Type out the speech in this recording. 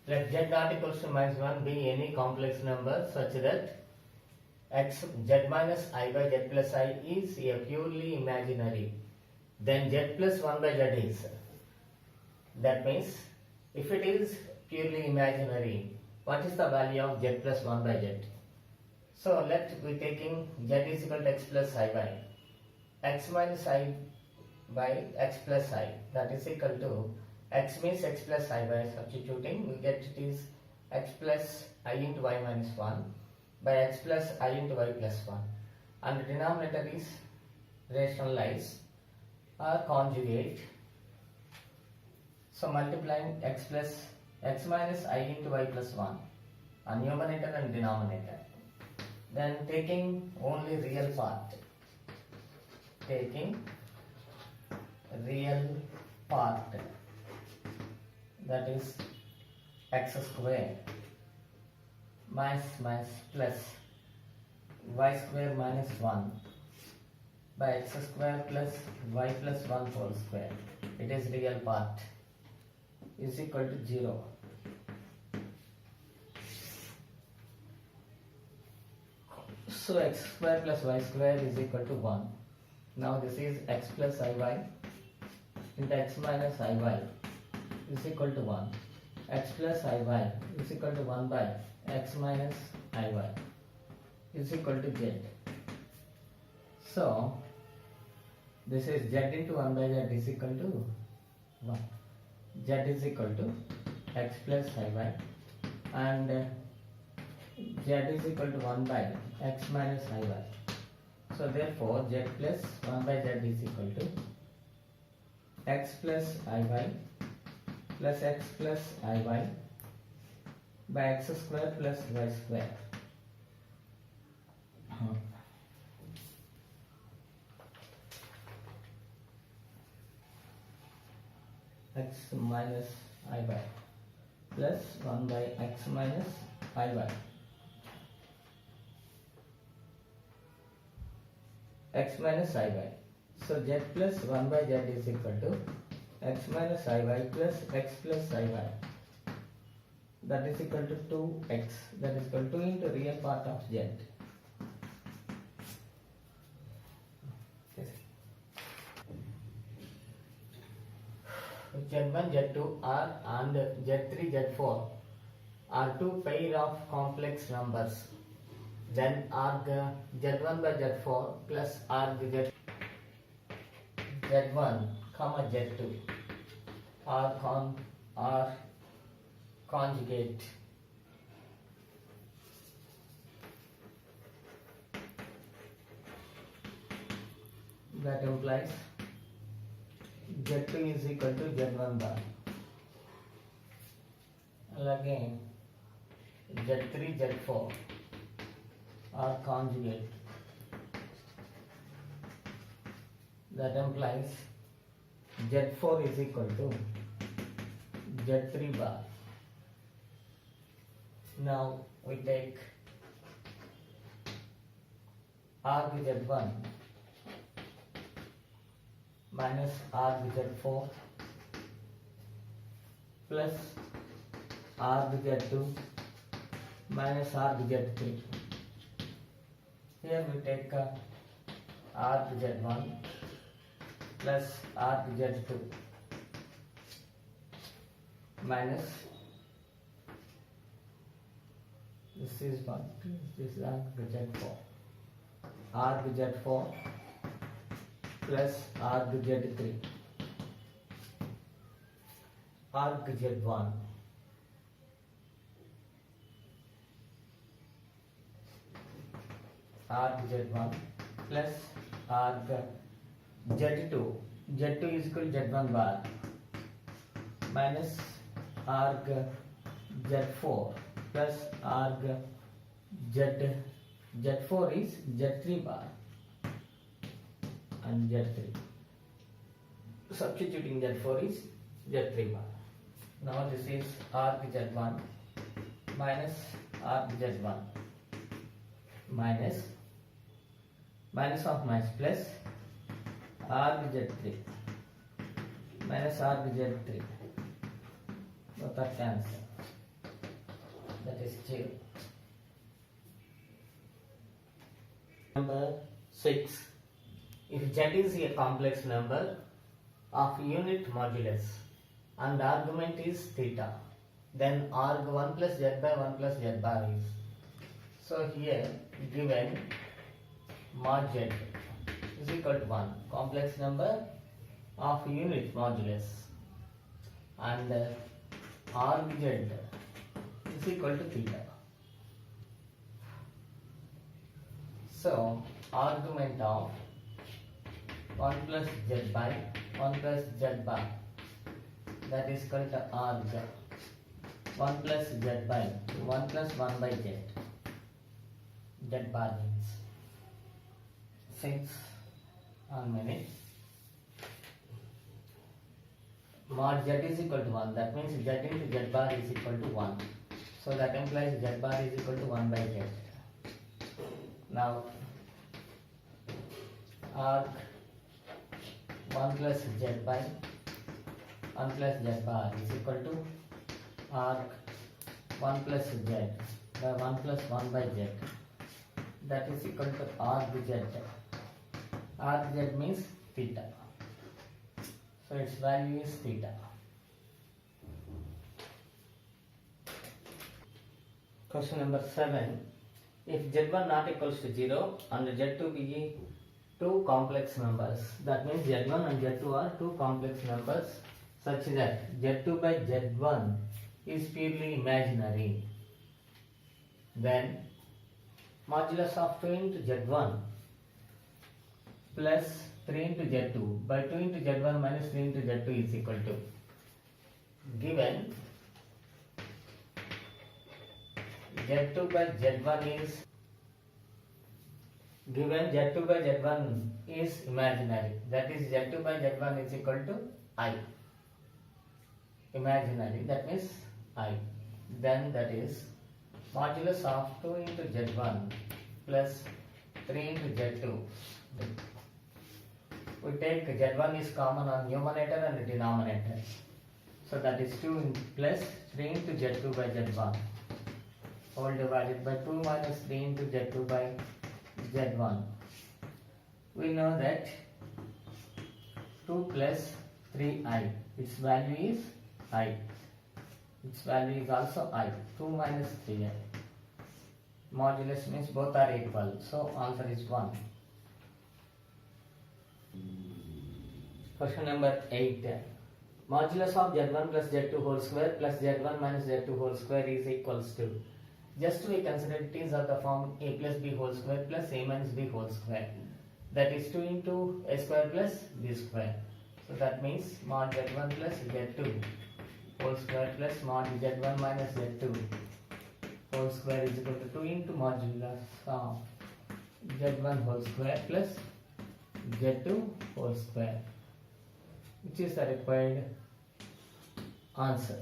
Let z not equals to minus 1 be any complex number such that x z minus I by z plus I is a purely imaginary. Then z plus 1 by z is. That means if it is purely imaginary, what is the value of z plus 1 by z? So let we taking z is equal to x plus I by x minus I by x plus I, that is equal to x means x plus I by substituting we get it is x plus I into y minus 1 by x plus I into y plus 1, and the denominator is rationalize or conjugate. So multiplying x plus x minus I into y plus 1 on numerator and denominator. Then taking only real part, taking real part, that is x square minus plus y square minus 1 by x square plus y plus 1 whole square, it is real part, is equal to 0. So x square plus y square is equal to 1. Now this is x plus iy into x minus iy is equal to 1. X plus iy is equal to 1 by x minus iy is equal to z. So this is z into 1 by z is equal to 1. Z is equal to x plus iy and z is equal to 1 by x minus iy. So therefore z plus 1 by z is equal to x plus iy plus x plus iy by x square plus y square. X minus iy plus 1 by x minus iy. X minus iy. So z plus 1 by z is equal to x minus iy plus x plus iy. That is equal to 2x. That is equal to 2 into real part of z. Z1, Z2 are and Z3, Z4 are two pair of complex numbers. Then arg Z1 by Z4 plus arg Z1 comma Z2 are conjugate. That implies Z2 is equal to Z1 bar. And again Z3, Z4 are conjugate. That implies Z4 is equal to Z3 bar. Now we take arg Z1 minus arg Z4 plus arg Z2 minus arg Z3. Here we take arg Z1 plus arg Z2 minus this is 1, this is arg Z4, arg Z4 plus arg Z3, arg Z1 arg Z1 plus arg Z2, Z2 is equal to Z1 bar minus arg Z4 plus arg Z4 is Z3 bar and Z3. Substituting Z4 is Z3 bar. Now this is arg Z1 minus arg Z1 minus of minus plus arg Z3 minus arg Z3. Both are cancelled. that is 0. Number 6. If z is a complex number of unit modulus and argument is theta, then arg 1 plus z by 1 plus z bar is. So here given mod z is equal to 1, complex number of unit modulus, and arg z is equal to theta. So argument of 1 plus z by 1 plus z bar, that is equal to arg 1 plus z by 1 plus 1 by z. Z bar means 6 1 minute. Mod z is equal to 1, that means z into z bar is equal to 1. So that implies z bar is equal to 1 by z. Now arg 1 plus z by 1 plus z bar is equal to arg 1 plus z by 1 plus 1 by z, that is equal to arg z. Arg z means theta, so its value is theta. Question number 7. If z1 not equals to 0 and z2 be two complex numbers, that means z1 and z2 are two complex numbers such that z2 by z1 is purely imaginary, then modulus of 2 into z1 plus 3 into z2 by 2 into z1 minus 3 into z2 is equal to, given z2 by z1 is, given z2 by z1 is imaginary, that is z2 by z1 is equal to I, imaginary, that means I, then that is modulus of 2 into z1 plus 3 into z2. We take z1 is common on numerator and denominator, so that is 2 plus 3 into z2 by z1 all divided by 2 minus 3 into z2 by z1. We know that 2 plus 3i, its value is I, its value is also I, 2 minus 3i. Modulus means both are equal, so answer is 1. Question number 8. Modulus of z1 plus z2 whole square plus z1 minus z2 whole square is equals to, just we consider it is of the form a plus b whole square plus a minus b whole square, that is 2 into a square plus b square. So that means mod z1 plus z2 whole square plus mod z1 minus z2 whole square is equal to 2 into modulus of z1 whole square plus z2 whole square, which is the required answer.